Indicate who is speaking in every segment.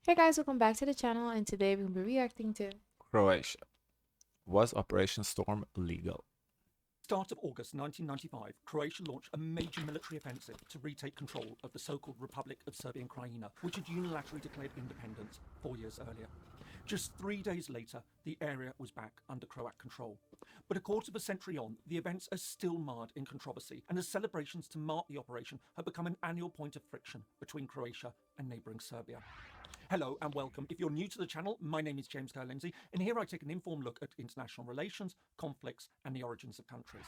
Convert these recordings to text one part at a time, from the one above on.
Speaker 1: Hey guys, welcome back to the channel, and today we're going to be reacting to
Speaker 2: Croatia. Was Operation Storm legal?
Speaker 3: Start of August 1995, Croatia launched a major military offensive to retake control of the so-called Republic of Serbia and Krajina, which had unilaterally declared independence 4 years earlier. Just 3 days later, the area was back under Croat control. But a quarter of a century on, the events are still marred in controversy, and the celebrations to mark the operation have become an annual point of friction between Croatia and neighbouring Serbia. Hello and welcome. If you're new to the channel, my name is James Lindsay, and here I take an informed look at international relations, conflicts, and the origins of countries.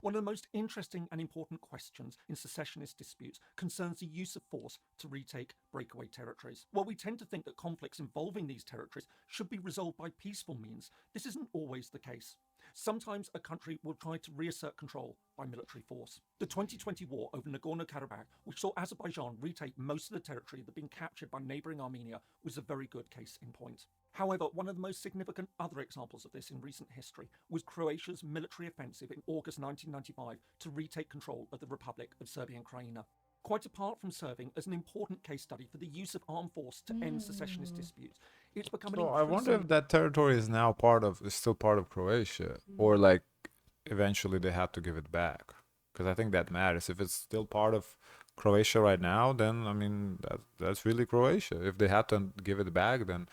Speaker 3: One of the most interesting and important questions in secessionist disputes concerns the use of force to retake breakaway territories. While we tend to think that conflicts involving these territories should be resolved by peaceful means, this isn't always the case. Sometimes a country will try to reassert control by military force. The 2020 war over Nagorno-Karabakh, which saw Azerbaijan retake most of the territory that had been captured by neighbouring Armenia, was a very good case in point. However, one of the most significant other examples of this in recent history was Croatia's military offensive in August 1995 to retake control of the Republic of Serbia and Krajina. Quite apart from serving as an important case study for the use of armed force to end secessionist disputes, it's become an
Speaker 2: So I wonder
Speaker 3: increasingly
Speaker 2: if that territory is now still part of Croatia, or like eventually they have to give it back. Because I think that matters. If it's still part of Croatia right now, then I mean that's really Croatia. If they have to give it back, then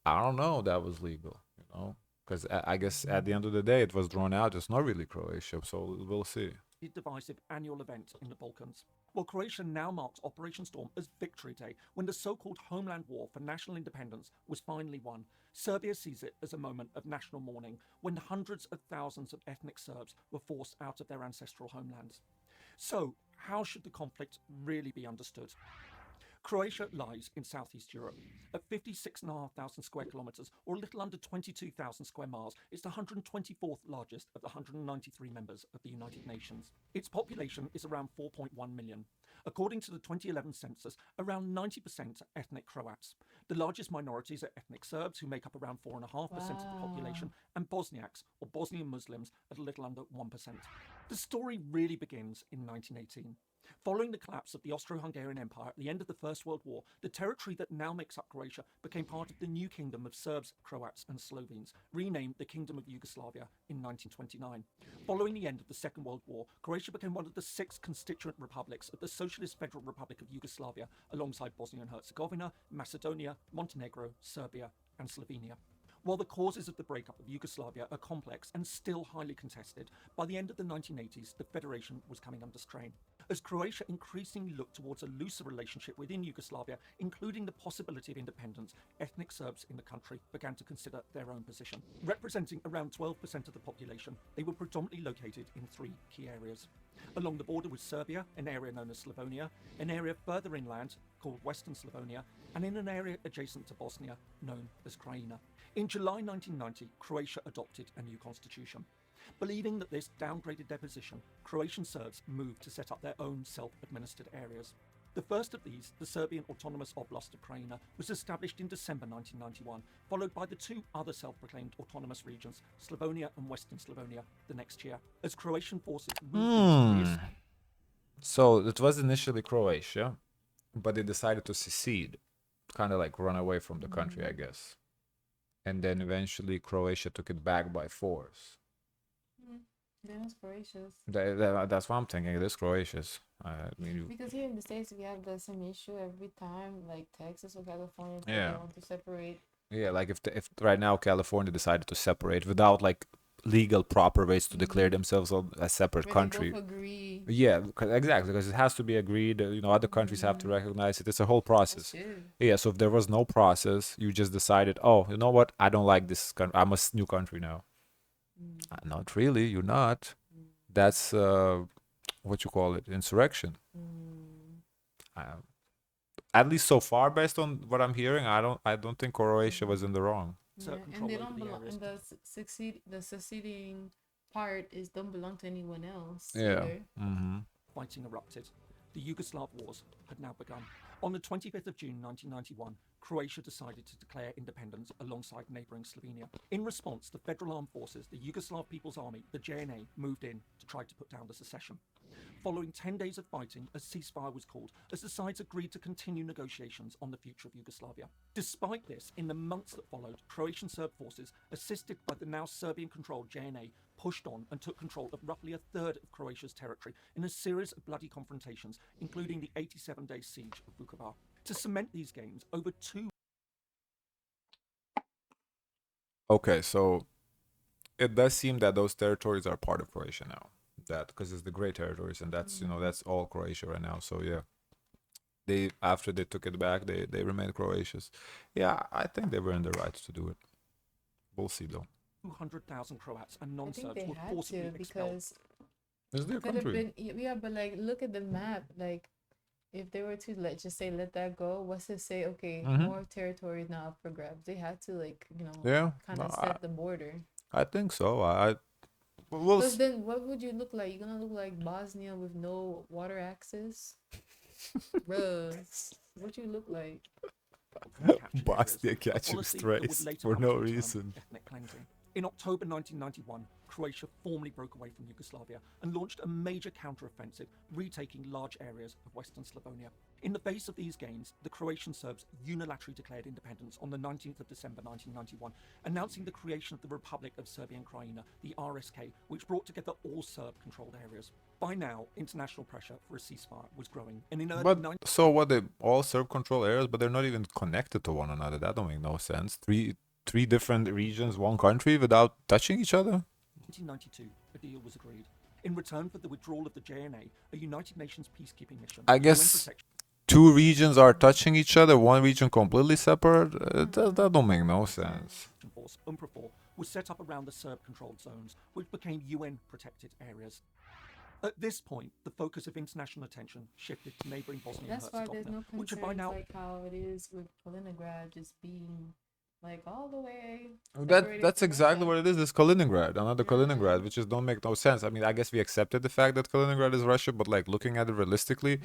Speaker 2: I don't know. That was legal, you know. Because I guess at the end of the day, it was drawn out. It's not really Croatia, so we'll see.
Speaker 3: divisive annual event in the Balkans. Well, Croatia now marks Operation Storm as Victory Day, when the so-called homeland war for national independence was finally won. Serbia sees it as a moment of national mourning, when hundreds of thousands of ethnic Serbs were forced out of their ancestral homelands. So, how should the conflict really be understood? Croatia lies in southeast Europe. At 56,500 square kilometres, or a little under 22,000 square miles, it's the 124th largest of the 193 members of the United Nations. Its population is around 4.1 million. According to the 2011 census, around 90% are ethnic Croats. The largest minorities are ethnic Serbs, who make up around 4.5% of the population, and Bosniaks, or Bosnian Muslims, at a little under 1%. The story really begins in 1918. Following the collapse of the Austro-Hungarian Empire at the end of the First World War, the territory that now makes up Croatia became part of the new kingdom of Serbs, Croats and Slovenes, renamed the Kingdom of Yugoslavia in 1929. Following the end of the Second World War, Croatia became one of the 6 constituent republics of the Socialist Federal Republic of Yugoslavia, alongside Bosnia and Herzegovina, Macedonia, Montenegro, Serbia and Slovenia. While the causes of the breakup of Yugoslavia are complex and still highly contested, by the end of the 1980s, the federation was coming under strain. As Croatia increasingly looked towards a looser relationship within Yugoslavia, including the possibility of independence, ethnic Serbs in the country began to consider their own position. Representing around 12% of the population, they were predominantly located in 3 key areas. Along the border with Serbia, an area known as Slavonia, an area further inland called Western Slavonia, and in an area adjacent to Bosnia known as Krajina. In July 1990, Croatia adopted a new constitution. Believing that this downgraded their position, Croatian Serbs moved to set up their own self-administered areas. The first of these, the Serbian Autonomous Oblast of Krajina, was established in December 1991, followed by the 2 other self-proclaimed autonomous regions, Slavonia and Western Slavonia, the next year. As Croatian forces moved into
Speaker 2: So it was initially Croatia, but they decided to secede, kind of like run away from the country, I guess. And then eventually Croatia took it back by force.
Speaker 1: Then it's Croatia's.
Speaker 2: That's what I'm thinking. It is Croatia's. I mean,
Speaker 1: Because here in the States, we have the same issue every time, like Texas or California, they
Speaker 2: yeah,
Speaker 1: want to separate.
Speaker 2: yeah. Like if right now California decided to separate without like legal proper ways to declare themselves a separate
Speaker 1: Where they
Speaker 2: country.
Speaker 1: both agree.
Speaker 2: Yeah, exactly, because it has to be agreed. You know, other countries have to recognize it. It's a whole process.
Speaker 1: Shit.
Speaker 2: Yeah, so if there was no process, you just decided, oh, you know what? I don't like this country. I'm a new country now. Not really. You're not. That's what you call it, insurrection. Uh, at least so far, based on what I'm hearing, I don't think Croatia was in the wrong.
Speaker 1: Yeah, and they don't belong. And the succeeding part is don't belong to anyone else.
Speaker 2: Yeah.
Speaker 1: Either.
Speaker 3: fighting erupted. The Yugoslav wars had now begun. On the 25th of June 1991, Croatia decided to declare independence alongside neighbouring Slovenia. In response, the Federal Armed Forces, the Yugoslav People's Army, the JNA, moved in to try to put down the secession. Following 10 days of fighting, a ceasefire was called as the sides agreed to continue negotiations on the future of Yugoslavia. Despite this, in the months that followed, Croatian Serb forces, assisted by the now Serbian-controlled JNA, pushed on and took control of roughly a third of Croatia's territory in a series of bloody confrontations, including the 87-day siege of Vukovar. To cement these gains, over 2
Speaker 2: Okay, so it does seem that those territories are part of Croatia now. That because it's the great territories, and that's that's all Croatia right now. So yeah, they after they took it back, they remained Croatia's. Yeah, I think they were in the right to do it. We'll see though.
Speaker 3: 200,000 Croats and
Speaker 1: I think
Speaker 3: non-Serbs
Speaker 1: they
Speaker 3: were
Speaker 1: had
Speaker 3: forcibly
Speaker 1: to
Speaker 3: expelled.
Speaker 1: because
Speaker 2: It's their
Speaker 1: it could have
Speaker 2: country.
Speaker 1: been yeah, but like look at the map. Like if they were to let that go, what's to say? Okay, more territory is now up for grabs. They had to
Speaker 2: Yeah,
Speaker 1: kind
Speaker 2: no,
Speaker 1: of set the border.
Speaker 2: I think so. We'll
Speaker 1: Because then what would you look like? You're gonna look like Bosnia with no water access, bruh. What you look like?
Speaker 3: Captured
Speaker 2: Bosnia
Speaker 3: areas, a
Speaker 2: catching
Speaker 3: policy that would
Speaker 2: strays
Speaker 3: later
Speaker 2: for
Speaker 3: come
Speaker 2: no
Speaker 3: to the term
Speaker 2: reason.
Speaker 3: ethnic cleansing. In October 1991, Croatia formally broke away from Yugoslavia and launched a major counter-offensive, retaking large areas of Western Slavonia. In the face of these gains, the Croatian Serbs unilaterally declared independence on the 19th of December 1991, announcing the creation of the Republic of Serbia and Krajina, the RSK, which brought together all Serb-controlled areas. By now, international pressure for a ceasefire was growing, and in early
Speaker 2: But so what? They all Serb control areas, but they're not even connected to one another. That don't make no sense. Three different regions, one country, without touching each other.
Speaker 3: 1992, a deal was agreed. In return for the withdrawal of the JNA, a United Nations peacekeeping mission,
Speaker 2: I
Speaker 3: UN
Speaker 2: guess
Speaker 3: protection
Speaker 2: 2 regions are touching each other, one region completely separate. That don't make no sense.
Speaker 3: force, UNPROFOR, was set up around the Serb-controlled zones, which became UN-protected areas. At this point, the focus of international attention shifted to neighbouring Bosnia
Speaker 1: That's
Speaker 3: and
Speaker 1: why there's
Speaker 3: Herzegovina,
Speaker 1: no
Speaker 3: which had
Speaker 1: concerns
Speaker 3: by now
Speaker 1: like how it is with Kaliningrad just being like all the way
Speaker 2: That's
Speaker 1: separated from
Speaker 2: exactly
Speaker 1: Russia.
Speaker 2: what it is. It's Kaliningrad, another
Speaker 1: Yeah.
Speaker 2: Kaliningrad, which just don't make no sense. I mean, I guess we accepted the fact that Kaliningrad is Russia, but like looking at it realistically,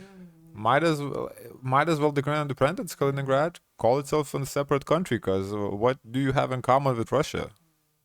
Speaker 2: might as well declare independence. Kaliningrad, call itself a separate country, because what do you have in common with Russia?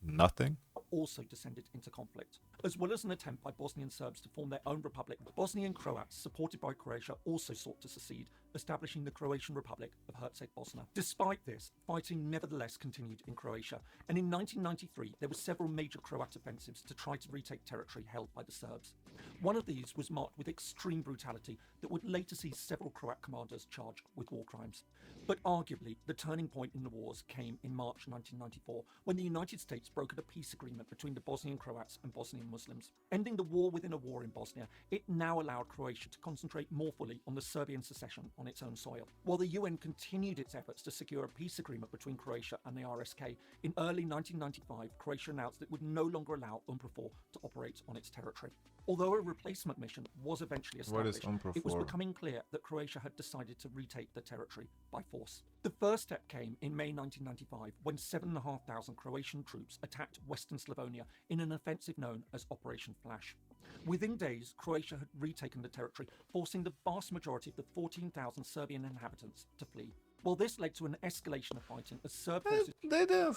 Speaker 2: Nothing.
Speaker 3: also descended into conflict. As well as an attempt by Bosnian Serbs to form their own republic, Bosnian Croats, supported by Croatia, also sought to secede, establishing the Croatian Republic of Herzegovina. Despite this, fighting nevertheless continued in Croatia, and in 1993 there were several major Croat offensives to try to retake territory held by the Serbs. One of these was marked with extreme brutality that would later see several Croat commanders charged with war crimes. But arguably, the turning point in the wars came in March 1994, when the United States brokered a peace agreement between the Bosnian Croats and Bosnian Muslims. Ending the war within a war in Bosnia, it now allowed Croatia to concentrate more fully on the Serbian secession on its own soil. While the UN continued its efforts to secure a peace agreement between Croatia and the RSK, in early 1995, Croatia announced it would no longer allow UNPROFOR to operate on its territory. Although a replacement mission was eventually
Speaker 2: What is
Speaker 3: established, it was
Speaker 2: UNPROFOR?
Speaker 3: becoming clear that Croatia had decided to retake the territory by force. The first step came in May 1995 when 7,500 Croatian troops attacked Western Slavonia in an offensive known as Operation Flash. Within days, Croatia had retaken the territory, forcing the vast majority of the 14,000 Serbian inhabitants to flee. Well, this led to an escalation of fighting as Serb forces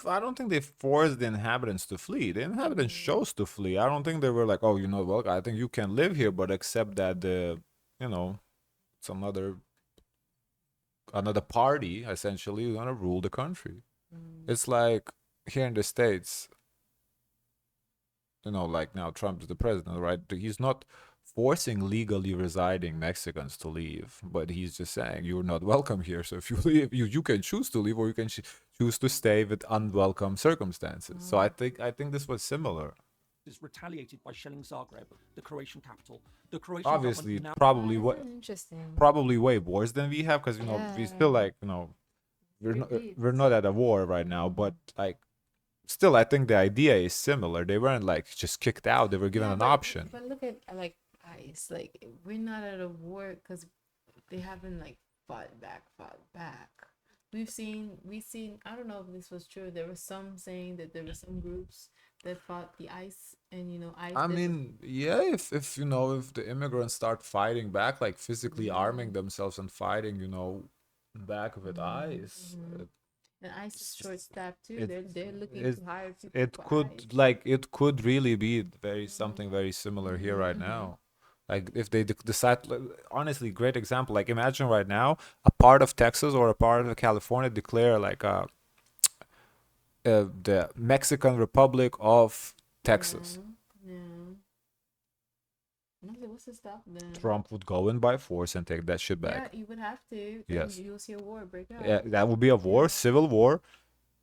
Speaker 2: I don't think they forced the inhabitants to flee. The inhabitants chose to flee. I don't think they were like, oh, you know what? I think you can live here, but accept that it's another party essentially is gonna rule the country. It's like here in the States, like now Trump is the president, right? He's not forcing legally residing Mexicans to leave, but he's just saying you're not welcome here. So if you leave, you can choose to leave, or you can choose to stay with unwelcome circumstances. So I think this was similar.
Speaker 3: is retaliated by shelling Zagreb, the Croatian capital. The Croatian
Speaker 2: Obviously,
Speaker 3: government now
Speaker 2: probably
Speaker 1: That's
Speaker 2: what
Speaker 1: interesting.
Speaker 2: probably way worse than we have, because we still like we're not at a war right now, but like still I think the idea is similar. They weren't like just kicked out, they were given an option.
Speaker 1: But look at like ICE. Like we're not at a war because they haven't like fought back. We've seen. I don't know if this was true. There were some saying that there were some groups that fought the ICE, and ICE.
Speaker 2: I mean, yeah, if if the immigrants start fighting back, like physically arming themselves and fighting, back with ICE,
Speaker 1: and ICE is short staffed too.
Speaker 2: it
Speaker 1: They're looking
Speaker 2: it
Speaker 1: to hire people
Speaker 2: it
Speaker 1: for
Speaker 2: could
Speaker 1: ICE.
Speaker 2: like it could really be something very similar here right now. Like if they decide, honestly, great example. Like imagine right now a part of Texas or a part of California declare like the Mexican Republic of Texas.
Speaker 1: Yeah. What's the stop then?
Speaker 2: Trump would go in by force and take that shit
Speaker 1: Yeah,
Speaker 2: back.
Speaker 1: you would have to. Then
Speaker 2: Yes.
Speaker 1: you'll see a war break out.
Speaker 2: Yeah, that would be a war,
Speaker 1: Yeah.
Speaker 2: civil war.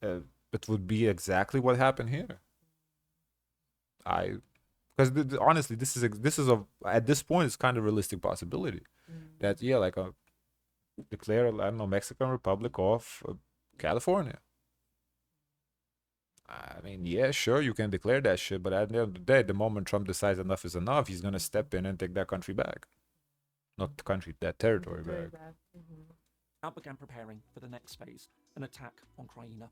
Speaker 2: It would be exactly what happened here. I because honestly, this is a at this point it's kind of realistic possibility that yeah, like a declare I don't know Mexican Republic of California. I mean, yeah, sure, you can declare that shit, but at the end of the day, the moment Trump decides enough is enough, he's gonna step in and take that country back, not the country, that territory back.
Speaker 3: Now began preparing for the next phase, an attack on Croatia.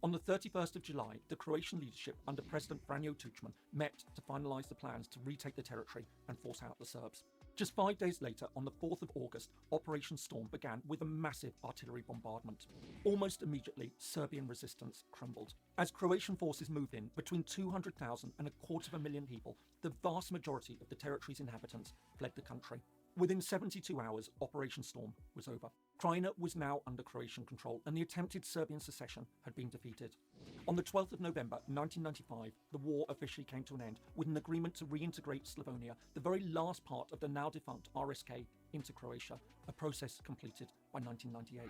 Speaker 3: On the 31st of July, the Croatian leadership under President Franjo Tuđman met to finalise the plans to retake the territory and force out the Serbs. Just 5 days later, on the 4th of August, Operation Storm began with a massive artillery bombardment. Almost immediately, Serbian resistance crumbled. As Croatian forces moved in, between 200,000 and 250,000 people, the vast majority of the territory's inhabitants fled the country. Within 72 hours, Operation Storm was over. Krajina was now under Croatian control, and the attempted Serbian secession had been defeated. On the 12th of November 1995, the war officially came to an end with an agreement to reintegrate Slavonia, the very last part of the now defunct RSK, into Croatia, a process completed by 1998.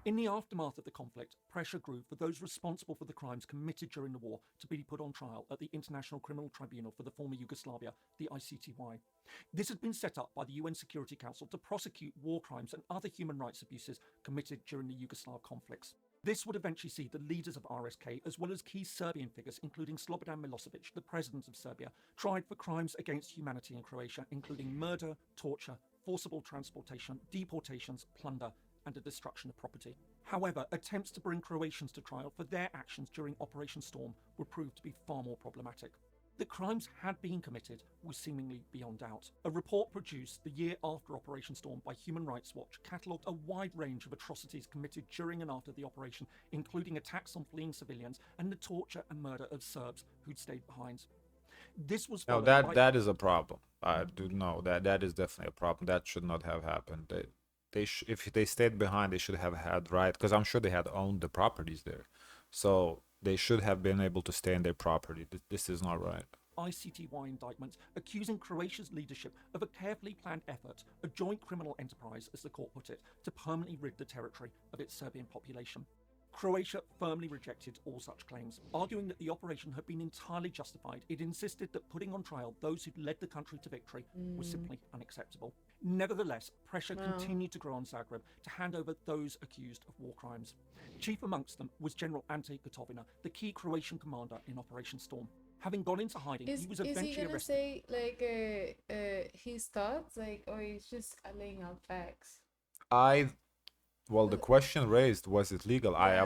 Speaker 3: In the aftermath of the conflict, pressure grew for those responsible for the crimes committed during the war to be put on trial at the International Criminal Tribunal for the former Yugoslavia, the ICTY. This had been set up by the UN Security Council to prosecute war crimes and other human rights abuses committed during the Yugoslav conflicts. This would eventually see the leaders of RSK, as well as key Serbian figures, including Slobodan Milosevic, the president of Serbia, tried for crimes against humanity in Croatia, including murder, torture, forcible transportation, deportations, plunder, and the destruction of property. However, attempts to bring Croatians to trial for their actions during Operation Storm were proved to be far more problematic. That crimes had been committed was seemingly beyond doubt. A report produced the year after Operation Storm by Human Rights Watch catalogued a wide range of atrocities committed during and after the operation, including attacks on fleeing civilians and the torture and murder of Serbs who'd stayed behind. This was
Speaker 2: No,
Speaker 3: followed by...
Speaker 2: that is a problem. I do know that is definitely a problem. That should not have happened. If they stayed behind, they should have had right, because I'm sure they had owned the properties there, so they should have been able to stay in their property. This is not right.
Speaker 3: ICTY indictments accusing Croatia's leadership of a carefully planned effort, a joint criminal enterprise, as the court put it, to permanently rid the territory of its Serbian population. Croatia firmly rejected all such claims, arguing that the operation had been entirely justified. It insisted that putting on trial those who'd led the country to victory was simply unacceptable. Nevertheless, pressure continued to grow on Zagreb to hand over those accused of war crimes. Chief amongst them was General Ante Gotovina, the key Croatian commander in Operation Storm. Having gone into hiding, he was eventually
Speaker 1: Is he gonna
Speaker 3: arrested.
Speaker 1: say his thoughts, like, or he's just laying out facts?
Speaker 2: Well, the question raised, was it legal?
Speaker 1: Yeah.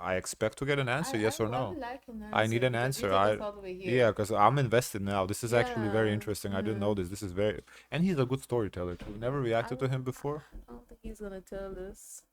Speaker 2: I expect to get an answer, yes or
Speaker 1: I
Speaker 2: no.
Speaker 1: would like an
Speaker 2: I need
Speaker 1: answer
Speaker 2: an
Speaker 1: because you
Speaker 2: answer.
Speaker 1: took us all the way here.
Speaker 2: Yeah, because I'm invested now. This is actually very
Speaker 1: Yeah.
Speaker 2: interesting. I didn't know this. This is very, and he's a good storyteller too. Never reacted to
Speaker 1: would-
Speaker 2: him before.
Speaker 1: I don't think he's gonna tell us.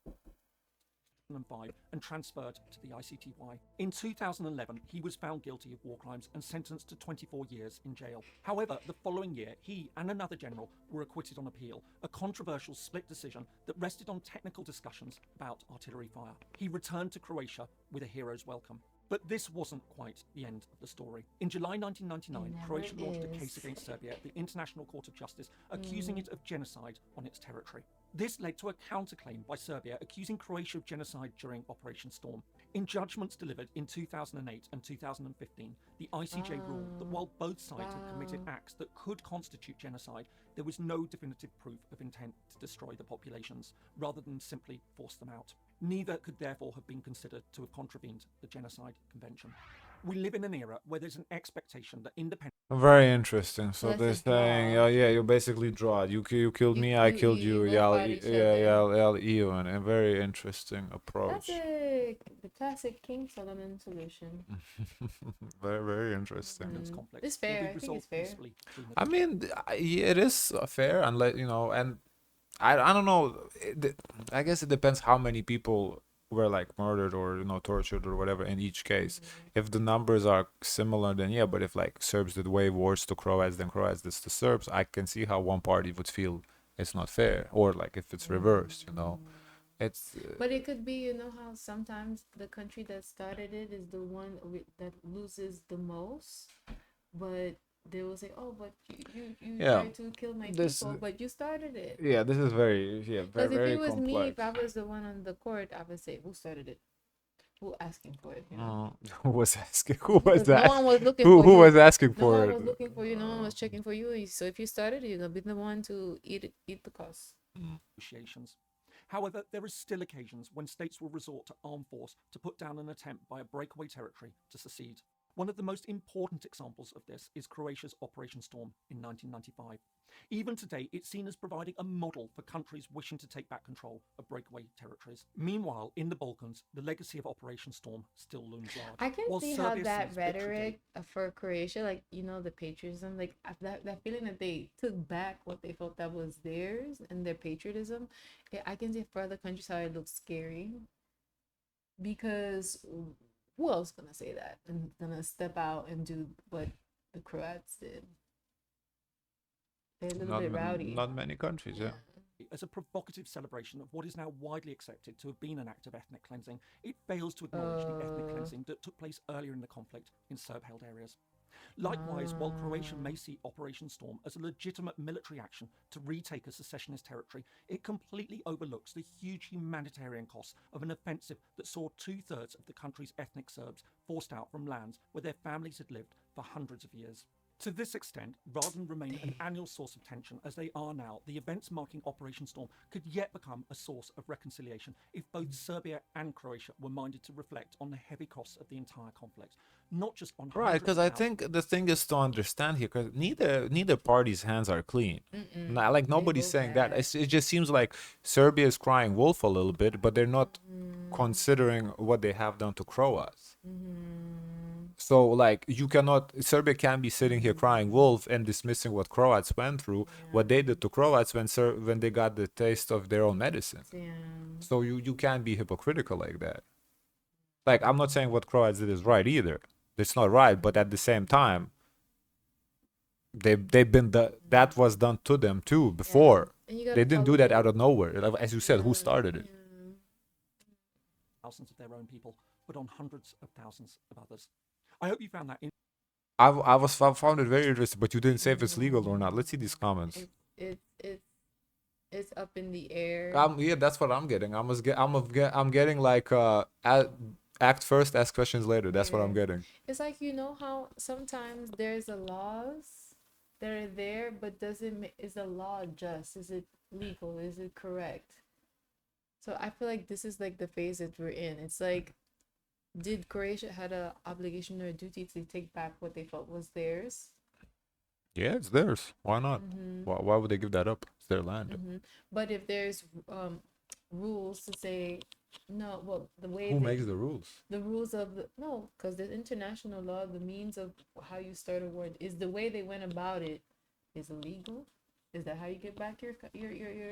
Speaker 3: And transferred to the ICTY. In 2011, he was found guilty of war crimes and sentenced to 24 years in jail. However, the following year, he and another general were acquitted on appeal, a controversial split decision that rested on technical discussions about artillery fire. He returned to Croatia with a hero's welcome. But this wasn't quite the end of the story. In July 1999,
Speaker 1: It
Speaker 3: Croatia
Speaker 1: never
Speaker 3: launched a
Speaker 1: is.
Speaker 3: case against Serbia at the International Court of Justice, accusing it of genocide on its territory. This led to a counterclaim by Serbia accusing Croatia of genocide during Operation Storm. In judgments delivered in 2008 and 2015, the ICJ ruled that while both sides had committed acts that could constitute genocide, there was no definitive proof of intent to destroy the populations, rather than simply force them out. Neither could therefore have been considered to have contravened the Genocide Convention. We live in an era where there's an expectation that independent...
Speaker 2: Very interesting. So
Speaker 1: That's
Speaker 2: they're
Speaker 1: a
Speaker 2: saying,
Speaker 1: draw.
Speaker 2: yeah, you basically draw. You killed me, I killed you.
Speaker 1: both
Speaker 2: Yeah,
Speaker 1: fight each other.
Speaker 2: yeah, even. A very interesting
Speaker 1: That's
Speaker 2: approach.
Speaker 1: the classic King Solomon solution.
Speaker 2: Very, very interesting.
Speaker 3: conflicts
Speaker 1: It's
Speaker 3: will
Speaker 1: fair.
Speaker 3: be
Speaker 1: I think
Speaker 3: resolved
Speaker 1: it's fair.
Speaker 3: peacefully through
Speaker 2: I mean, yeah, it is fair, unless and I don't know. I guess it depends how many people were like murdered or tortured or whatever in each case. If the numbers are similar, then yeah. But if like Serbs did way worse to Croats than Croats did to Serbs, I can see how one party would feel it's not fair, or like if it's reversed, it's
Speaker 1: But it could be, you know how sometimes the country that started it is the one that loses the most, but they will say, "Oh, but you
Speaker 2: yeah.
Speaker 1: tried to kill my
Speaker 2: This
Speaker 1: people, but you started it."
Speaker 2: yeah, this is very
Speaker 1: Because if
Speaker 2: very
Speaker 1: it was me, if
Speaker 2: complex.
Speaker 1: I was the one on the court, I would say, "Who started it? Who asking for it?" You know,
Speaker 2: Who was asking? Who was
Speaker 1: because no
Speaker 2: that?
Speaker 1: one was looking
Speaker 2: Who
Speaker 1: for you.
Speaker 2: was asking
Speaker 1: No
Speaker 2: for
Speaker 1: one
Speaker 2: it?
Speaker 1: was looking for you. No one was checking for you. So if you started it, you're gonna be the one to eat the cost.
Speaker 3: Negotiations. However, there are still occasions when states will resort to armed force to put down an attempt by a breakaway territory to secede. One of the most important examples of this is Croatia's Operation Storm in 1995. Even today, it's seen as providing a model for countries wishing to take back control of breakaway territories. Meanwhile, in the Balkans, the legacy of Operation Storm still looms large.
Speaker 1: I can
Speaker 3: While
Speaker 1: see how
Speaker 3: Serbia
Speaker 1: that
Speaker 3: sees victory day-
Speaker 1: rhetoric for Croatia, like the patriotism, like that feeling that they took back what they felt that was theirs and their patriotism. Yeah, I can see for other countries how it looks scary because who else gonna say that and gonna step out and do what the Croats did? They're a little bit rowdy.
Speaker 2: Not many countries, yeah.
Speaker 3: As a provocative celebration of what is now widely accepted to have been an act of ethnic cleansing, it fails to acknowledge the ethnic cleansing that took place earlier in the conflict in Serb-held areas. Likewise, while Croatia may see Operation Storm as a legitimate military action to retake a secessionist territory, it completely overlooks the huge humanitarian costs of an offensive that saw 2/3 of the country's ethnic Serbs forced out from lands where their families had lived for hundreds of years. To this extent, rather than remain an annual source of tension as they are now, the events marking Operation Storm could yet become a source of reconciliation if both Serbia and Croatia were minded to reflect on the heavy costs of the entire conflict, not just on
Speaker 2: Right, because I think the thing is to understand here, because neither party's hands are clean. Not, like nobody's
Speaker 1: both
Speaker 2: saying that.
Speaker 1: bad.
Speaker 2: It just seems like Serbia is crying wolf a little bit, but they're not considering what they have done to Croats. So like Serbia can't be sitting here crying wolf and dismissing what Croats went through, what they did to Croats when they got the taste of their own medicine.
Speaker 1: Yeah.
Speaker 2: So you can't be hypocritical like that. Like I'm not saying what Croats did is right either. It's not right, but at the same time, that was done to them too before.
Speaker 1: And you gotta
Speaker 2: They didn't do that
Speaker 1: follow-
Speaker 2: out of nowhere. Like, as you said, who started it?
Speaker 3: thousands of their own people, but on hundreds of thousands of others. I hope you found that
Speaker 2: I found it very interesting, but you didn't say if it's legal or not. Let's see these comments.
Speaker 1: It's up in the air.
Speaker 2: Yeah, that's what I'm getting. I'm getting like act first, ask questions later. That's what I'm getting.
Speaker 1: It's like how sometimes there's a laws that are there, but is the law just? Is it legal? Is it correct? So I feel like this is like the phase that we're in. It's like, did Croatia had a obligation or a duty to take back what they felt was theirs?
Speaker 2: Yeah, it's theirs. Why not? Why would they give that up? It's their land.
Speaker 1: But if there's rules to say no, well, the way
Speaker 2: Who makes the rules?
Speaker 1: the rules of no, because there's international law, the means of how you start a war is the way they went about it is illegal. Is that how you get back your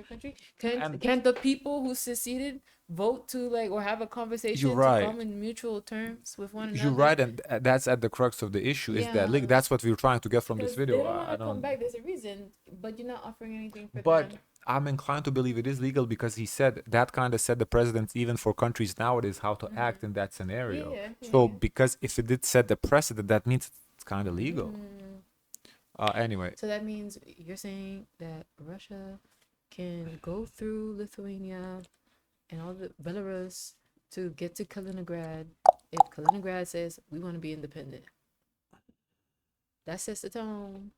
Speaker 1: country? Can the people who seceded vote to or have a conversation to come in mutual terms with one another?
Speaker 2: You're right, and that's at the crux of the issue. Is that
Speaker 1: Yeah.
Speaker 2: that's what we're trying to get from this video.
Speaker 1: They don't want
Speaker 2: I
Speaker 1: to come
Speaker 2: don't.
Speaker 1: back. There's a reason, but you're not offering anything for
Speaker 2: But
Speaker 1: them.
Speaker 2: I'm inclined to believe it is legal because he said that kind of set the precedent even for countries nowadays how to act in that scenario.
Speaker 1: Yeah,
Speaker 2: So
Speaker 1: yeah.
Speaker 2: because if it did set the precedent, that means it's kind of legal. Anyway,
Speaker 1: So that means you're saying that Russia can go through Lithuania and all the Belarus to get to Kaliningrad if Kaliningrad says we want to be independent. That sets the tone.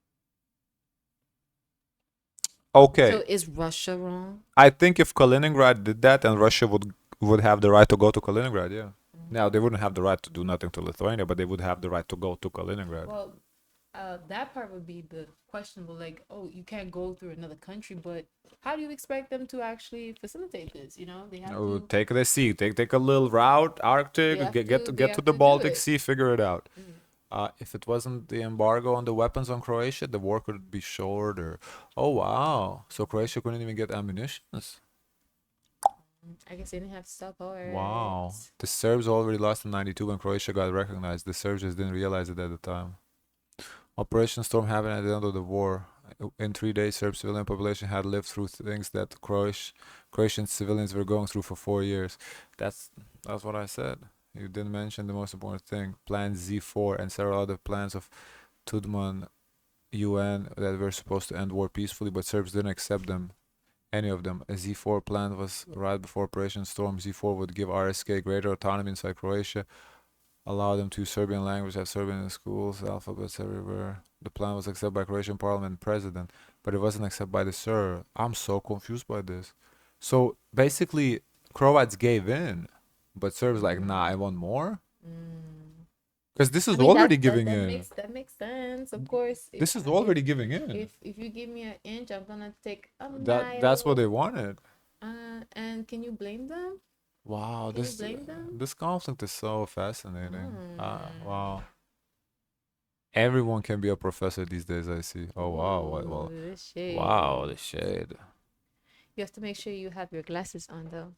Speaker 2: okay.
Speaker 1: So is Russia wrong?
Speaker 2: I think if Kaliningrad did that, and Russia would have the right to go to Kaliningrad. Yeah. Now they wouldn't have the right to do nothing to Lithuania, but they would have the right to go to Kaliningrad.
Speaker 1: Well, that part would be the questionable. Like, oh, you can't go through another country, but how do you expect them to actually facilitate this? They have to.
Speaker 2: Take the sea, take a little route, Arctic,
Speaker 1: They have
Speaker 2: get
Speaker 1: to-
Speaker 2: to
Speaker 1: they
Speaker 2: get
Speaker 1: have
Speaker 2: to
Speaker 1: to
Speaker 2: the
Speaker 1: do
Speaker 2: Baltic
Speaker 1: it.
Speaker 2: Sea, figure it out. If it wasn't the embargo on the weapons on Croatia, the war could be shorter. Oh wow! So Croatia couldn't even get ammunition.
Speaker 1: I guess they didn't have support.
Speaker 2: Wow. The Serbs already lost in 92 when Croatia got recognized. The Serbs just didn't realize it at the time. Operation Storm happened at the end of the war. In 3 days, Serb civilian population had lived through things that Croatian civilians were going through for 4 years. That's what I said. You didn't mention the most important thing. Plan Z4 and several other plans of Tudman UN that were supposed to end war peacefully, but Serbs didn't accept them. Any of them. A Z4 plan was right before Operation Storm. Z4 would give RSK greater autonomy inside Croatia, allow them to use Serbian language, have Serbian in schools, alphabets everywhere. The plan was accepted by Croatian parliament and president, but it wasn't accepted by the Serb. I'm so confused by this. So basically, Croats gave in, but Serbs like, nah, I want more. Because this is already giving in.
Speaker 1: That makes sense. Of course.
Speaker 2: This is already giving in.
Speaker 1: If you give me an inch, I'm gonna take a
Speaker 2: That's what they wanted.
Speaker 1: And can you blame them?
Speaker 2: Wow,
Speaker 1: Can you blame them?
Speaker 2: this conflict is so fascinating. Wow. Everyone can be a professor these days, I see. Oh wow, well,
Speaker 1: the shade.
Speaker 2: wow, the shade.
Speaker 1: You have to make sure you have your glasses on though.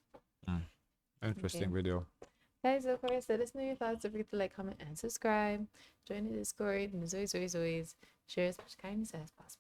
Speaker 2: Interesting
Speaker 1: Okay.
Speaker 2: video.
Speaker 1: Guys, of course, let us know your thoughts. Don't forget to like, comment, and subscribe. Join the Discord. And as always, share as much kindness as possible.